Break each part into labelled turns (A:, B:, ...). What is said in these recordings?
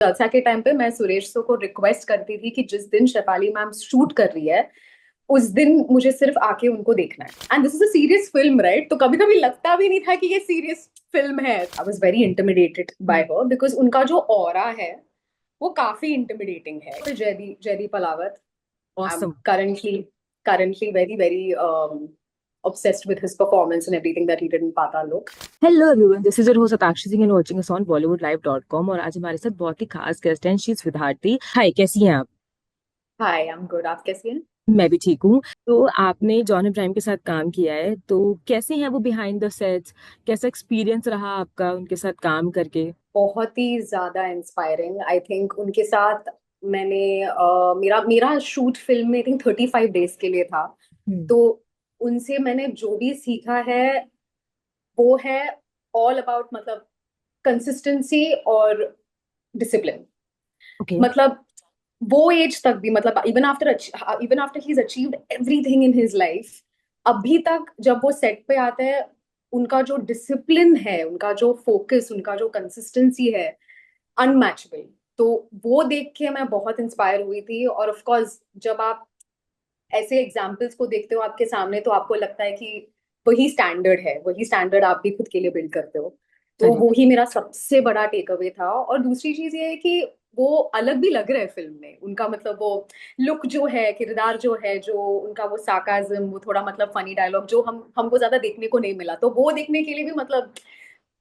A: जलसा के टाइम पे मैं सुरेश सो को रिक्वेस्ट करती थी कि जिस दिन शेफाली मैम शूट कर रही है उस दिन मुझे सिर्फ आके उनको देखना है। And this is a serious film, right? तो कभी कभी लगता भी नहीं था कि ये सीरियस फिल्म है। I was very intimidated by her because उनका जो ऑरा है वो काफी इंटिमिडेटिंग है। तो Jaideep Jaideep Ahlawat, I am
B: Awesome.
A: currently very very obsessed with his performance and everything that he did in Patal Lok.
B: Hello everyone, this is your host Atakshi Singh and watching us on BollywoodLive.com और आज हमारे साथ बहुत ही खास guest हैं she सिद्धार्थी। हाय, कैसी हैं आप?
A: हाय, आई एम गुड। आप कैसी हैं?
B: मैं भी ठीक हूँ। तो आपने जॉन इब्राहिम के साथ काम किया है, तो कैसे हैं वो बिहाइंड द सेट्स? कैसा एक्सपीरियंस रहा आपका उनके साथ काम करके?
A: बहुत ही ज्यादा इंस्पायरिंग। आई थिंक उनके साथ मैंने मेरा मेरा शूट फिल्म में आई थिंक 35 डेज के लिए था।
B: हम्म।
A: तो उनसे मैंने जो भी सीखा है वो है ऑल अबाउट मतलब कंसिस्टेंसी और डिसिप्लिन।
B: ओके।
A: मतलब वो एज तक भी, मतलब even after he is achieved everything in his life, अभी तक जब वो सेट पे आते हैं उनका जो डिसिप्लिन है, उनका जो फोकस, उनका जो कंसिस्टेंसी है, अनमैचेबल। तो वो देख के मैं बहुत इंस्पायर हुई थी। और ऑफ कोर्स जब आप ऐसे एग्जाम्पल्स को देखते हो आपके सामने तो आपको लगता है कि वही स्टैंडर्ड है, वही स्टैंडर्ड आप भी खुद के लिए बिल्ड करते हो। तो वो
B: करेक्ट।
A: ही मेरा सबसे बड़ा टेक अवे था। और दूसरी चीज ये है कि वो अलग भी लग रहा है फिल्म में। उनका मतलब वो लुक जो है, किरदार जो है, जो उनका वो सार्काज्म, वो थोड़ा मतलब फनी डायलॉग जो हमको ज्यादा देखने को नहीं मिला, तो वो देखने के लिए भी मतलब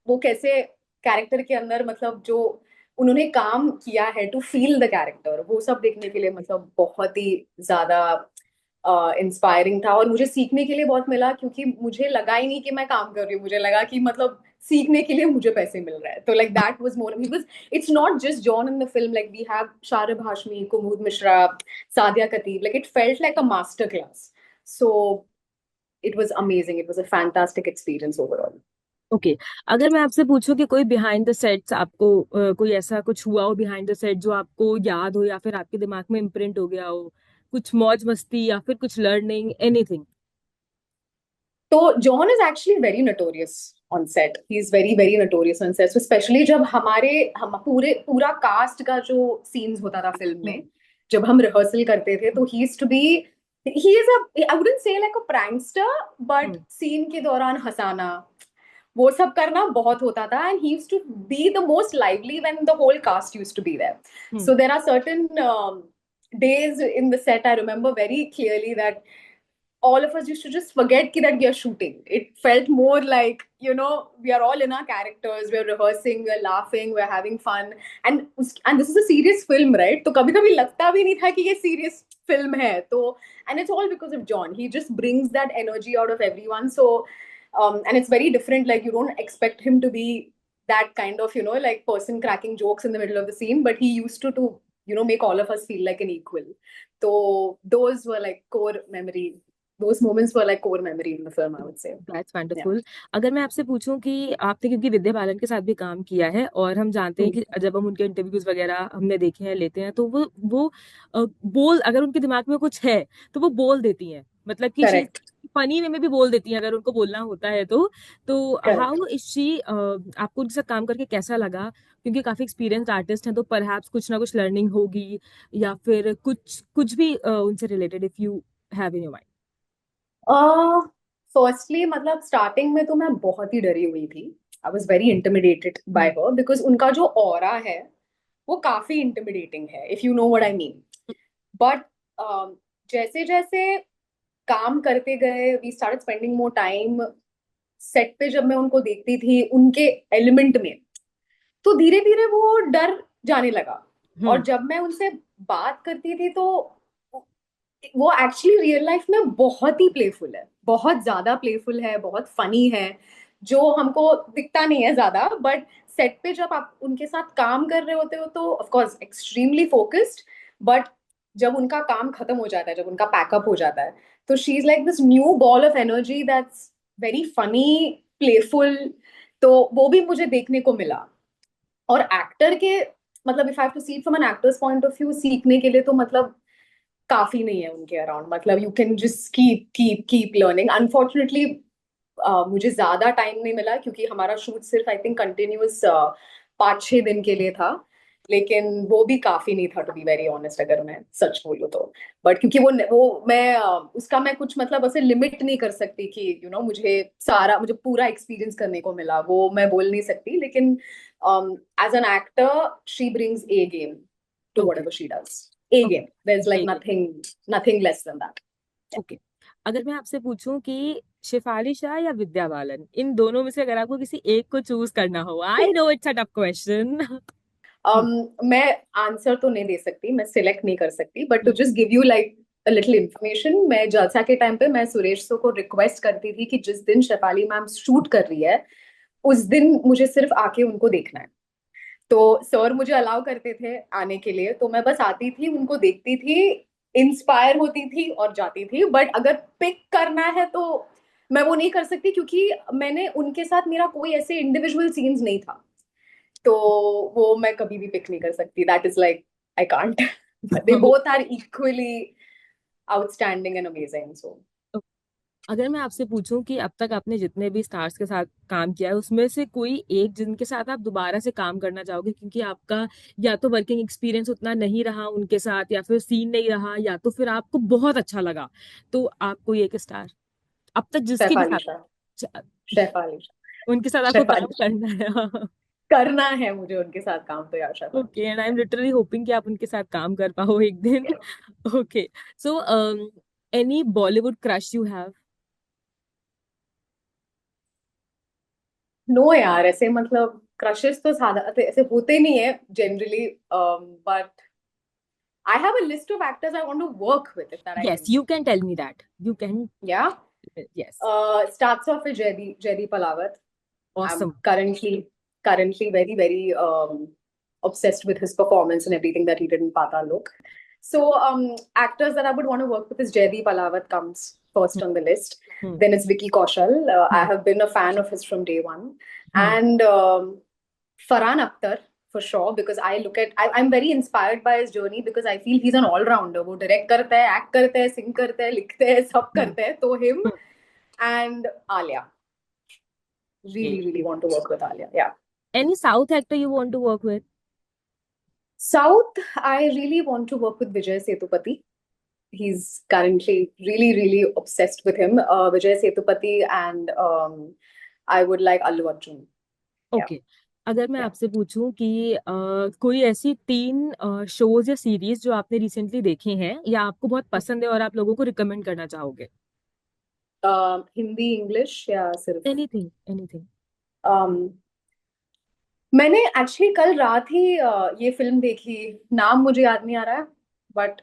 A: वो कैसे कैरेक्टर के अंदर मतलब जो उन्होंने काम किया है टू फील द कैरेक्टर, वो सब देखने के लिए मतलब बहुत ही ज्यादा इंस्पायरिंग था। और मुझे सीखने के लिए बहुत मिला क्योंकि मुझे लगा ही नहीं कि मैं काम कर रही हूँ, मुझे लगा कि मतलब सीखने के लिए मुझे पैसे मिल रहा है। तो like that was more because it's not just John in the film, like we have Sharib Hashmi, Kumud Mishra, Sadia Khateeb, like it felt like a master class. So it was amazing, it was a fantastic experience overall.
B: Okay. अगर मैं आपसे पूछूं कि कोई behind the sets आपको कोई ऐसा कुछ हुआ हो बिहाइंड द सेट जो आपको याद हो या फिर आपके दिमाग में इम्प्रिंट हो गया हो, कुछ मौज मस्ती या फिर कुछ लर्निंग, एनीथिंग?
A: तो John is actually very notorious on set. He is very very notorious on set, specially जब हम पूरा कास्ट का जो सीन्स होता था फिल्म में, जब हम रिहर्सल करते थे तो he is to be, he is a, I wouldn't say like a prankster, but scene के दौरान हंसाना वो सब करना बहुत होता था। And he used to be the most lively when the whole cast used to be there.
B: Hmm.
A: So there are certain days in the set I remember very clearly that all of us used to just forget that we are shooting. It felt more like, we are all in our characters, we're rehearsing, we're laughing, we're having fun. And this is a serious film, right? तो कभी कभी लगता भी नहीं था कि ये serious film है। तो and it's all because of John. He just brings that energy out of everyone. So and it's very different. Like you don't expect him to be that kind of, like person cracking jokes in the middle of the scene, but he used to make all of us feel like an equal. So those were like core memory. Those moments were like core memory in the film, I would say.
B: That's
A: Yeah.
B: Wonderful. अगर मैं आपसे पूछूं कि आपने क्योंकि विद्या बालन के साथ भी काम किया है और हम जानते हैं
A: Hmm.
B: कि जब हम उनके इंटरव्यूज वगैरह हमने देखे हैं, लेते हैं, तो वो बोल, अगर उनके दिमाग में कुछ है तो वो बोल देती हैं, मतलब कि शी
A: Correct.
B: फनी वे में भी बोल देती हैं अगर उनको बोलना होता है तो
A: Correct.
B: हाउ इज शी, आपको उनके साथ काम करके कैसा लगा? क्योंकि काफी एक्सपीरियंस्ड आर्टिस्ट हैं, तो परहैप्स कुछ ना कुछ लर्निंग होगी या फिर कुछ कुछ भी उनसे related, if you have in your mind.
A: Firstly मतलब स्टार्टिंग में तो मैं बहुत ही डरी हुई थी। I was very intimidated by her because उनका जो ऑरा है वो काफी इंटिमिडेटिंग है, if you know what I mean. But जैसे जैसे काम करते गए, we started spending more time set पे। जब मैं उनको देखती थी उनके एलिमेंट में, तो धीरे धीरे वो डर जाने लगा। और
B: हम्म।
A: जब मैं उनसे बात करती थी तो वो एक्चुअली रियल लाइफ में बहुत ही प्लेफुल है, बहुत ज्यादा प्लेफुल है, बहुत फनी है, जो हमको दिखता नहीं है ज्यादा। बट सेट पे जब आप उनके साथ काम कर रहे होते हो तो of course extremely focused. But जब उनका काम खत्म हो जाता है, जब उनका पैकअप हो जाता है, तो she is like this new ball of energy that's very funny, playful. तो वो भी मुझे देखने को मिला। और एक्टर के मतलब if I have to see from an actor's point of view, सीखने के लिए तो मतलब काफी नहीं है उनके अराउंड। मतलब you can just keep keep keep learning. Unfortunately मुझे ज्यादा टाइम नहीं मिला क्योंकि हमारा शूट सिर्फ आई थिंक कंटिन्यूअस 5-6 दिन के लिए था। लेकिन वो भी काफी नहीं था, टू बी वेरी ऑनेस्ट, अगर मैं सच बोलूँ तो। बट क्योंकि वो मैं उसका मैं कुछ मतलब ऐसे लिमिट नहीं कर सकती कि मुझे पूरा एक्सपीरियंस करने को मिला, वो मैं बोल नहीं सकती। लेकिन as an actor she brings a game to
B: okay.
A: Whatever she does. A
B: okay.
A: Game, there is like
B: ठीक है।
A: Nothing less than that.
B: Okay. अगर मैं आपसे पूछूं कि शेफाली शाह या विद्या बालन, इन दोनों में से अगर आपको किसी एक को चूज करना हो, I know it's a tough question.
A: मैं आंसर तो नहीं दे सकती, मैं सिलेक्ट नहीं कर सकती, but to just give you like a little information, मैं जलसा के टाइम पे मैं सुरेश सो को रिक्वेस्ट करती थी कि जिस दिन शेफाली मैम शूट कर रही है उस दिन मुझे सिर्फ आके उनको देखना है। तो सर मुझे अलाउ करते थे आने के लिए, तो मैं बस आती थी, उनको देखती थी, इंस्पायर होती थी और जाती थी। बट अगर पिक करना है तो मैं वो नहीं कर सकती, क्योंकि मैंने उनके साथ मेरा कोई ऐसे इंडिविजुअल सीन्स नहीं था, तो वो मैं कभी भी पिक नहीं कर सकती। That is like I can't. They both are equally outstanding and amazing, so.
B: अगर मैं आपसे पूछूं कि अब तक आपने जितने भी स्टार्स के साथ काम किया है उसमें से कोई एक जिनके साथ आप दोबारा से काम करना चाहोगे, क्योंकि आपका या तो वर्किंग एक्सपीरियंस उतना नहीं रहा उनके साथ, या फिर सीन नहीं रहा, या तो फिर आपको बहुत अच्छा लगा, तो आप कोई एक स्टार अब तक जिसके भी
A: शेफाली
B: साथ
A: शाह। शेफाली शाह।
B: उनके साथ आपको काम
A: शेफाली शाह
B: करना है।
A: करना है मुझे उनके साथ काम, तो यार Shefali
B: okay, and I
A: Shah.
B: Am literally hoping कि आप उनके साथ काम कर पाओ एक दिन। Okay. So any Bollywood crush you have?
A: No यार, ऐसे मतलब क्रशेस तो सादा ऐसे होते नहीं है generally, but I have a list of actors I want to work with, if that I
B: yes,
A: can
B: you
A: say.
B: Can tell me that, you can.
A: Yeah
B: yes.
A: starts off with Jaideep Palawat. I'm
B: Awesome.
A: currently very, very obsessed with his performance and everything that he did in Patal Lok. So actors that I would want to work with is Jaideep Palawat comes first on the list.
B: Hmm.
A: Then it's Vicky Kaushal. I
B: Hmm.
A: have been a fan of his from day one.
B: Hmm.
A: And Farhan Akhtar for sure, because I'm very inspired by his journey, because I feel he's an all-rounder. वो direct करता है, act करता है, sing करता है, लिखता है, सब
B: Hmm.
A: करता है, तो him.
B: Hmm.
A: And Alia.
B: Okay.
A: Really, really want to work with Alia. Yeah.
B: Any South actor you want to work with?
A: South, I really want to work with Vijay Sethupathi. He's currently really, really obsessed with him. Vijay Sethupathi, and I would like Allu Arjun. Yeah,
B: Okay. अगर मैं
A: yeah.
B: आपसे पूछूं कि कोई ऐसी 3 shows या series जो आपने रिसेंटली देखे हैं या आपको बहुत पसंद है और आप लोगों को रिकमेंड करना चाहोगे?
A: हिंदी, इंग्लिश या सिर्फ?
B: Anything, anything.
A: um, मैंने एक्चुअली कल रात ही ये फिल्म देखी, नाम मुझे याद नहीं आ रहा है, बट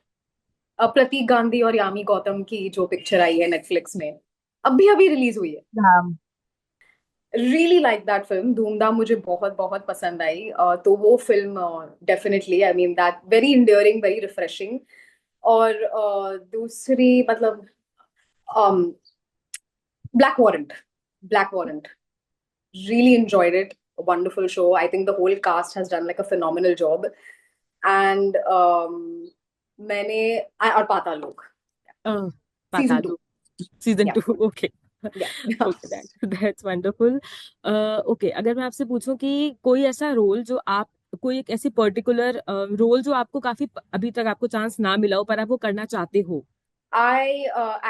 A: प्रतीक गांधी और यामी गौतम की जो पिक्चर आई है नेटफ्लिक्स में, अभी अभी रिलीज हुई है।
B: नाम।
A: रियली लाइक दैट फिल्म, धूमधाम मुझे बहुत बहुत पसंद आई। तो वो film definitely, I mean that very endearing, very refreshing. और दूसरी मतलब black warrant. Black warrant, really enjoyed it. A wonderful show. I think the whole cast has done like a phenomenal job. And मैंने और पाताल लोक season
B: Patal
A: to.
B: Season
A: या
B: 2। Okay.
A: या
B: okay, that's wonderful. Okay, अगर मैं आपसे पूछूं कि कोई ऐसा रोल जो आप, कोई एक ऐसी पर्टिकुलर रोल जो आपको काफी अभी तक आपको चांस ना मिला हो पर आप वो करना चाहते हो?
A: I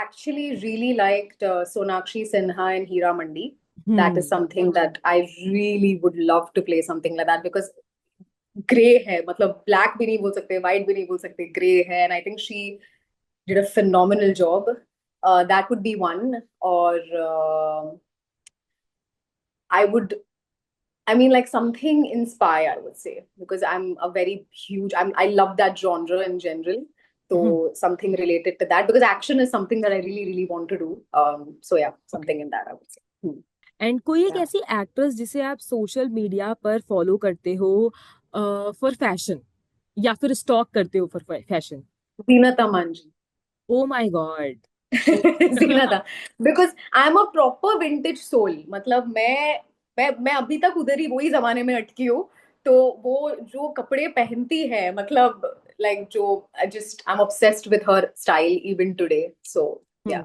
A: actually really liked Sonakshi Sinha in Hira Mandi. That is
B: hmm.
A: something that I really would love to play something like that, because grey है, मतलब ब्लैक भी नहीं बोल सकते, व्हाइट भी नहीं बोल सकते, ग्रे है, and I think she did a phenomenal job. That would be one. Or I would, I mean, like something inspire, I would say, because I'm a very huge, I love that genre in general. So something related to that, because action is something that I really, really want to do. So yeah,
B: okay.
A: something in that, I would say.
B: And कोई एक
A: Yeah.
B: ऐसी actress जिसे आप social media पर follow करते हो for fashion, या फिर स्टॉक करते हो for fashion?
A: Zinata Manji.
B: Oh my God.
A: Zinata. Because I'm a proper vintage soul. मतलब मैं अभी तक उधर ही वही जमाने में अटकी हूँ। तो वो जो कपड़े पहनती है, मतलब like जो I just I'm obsessed with her style even today. So yeah.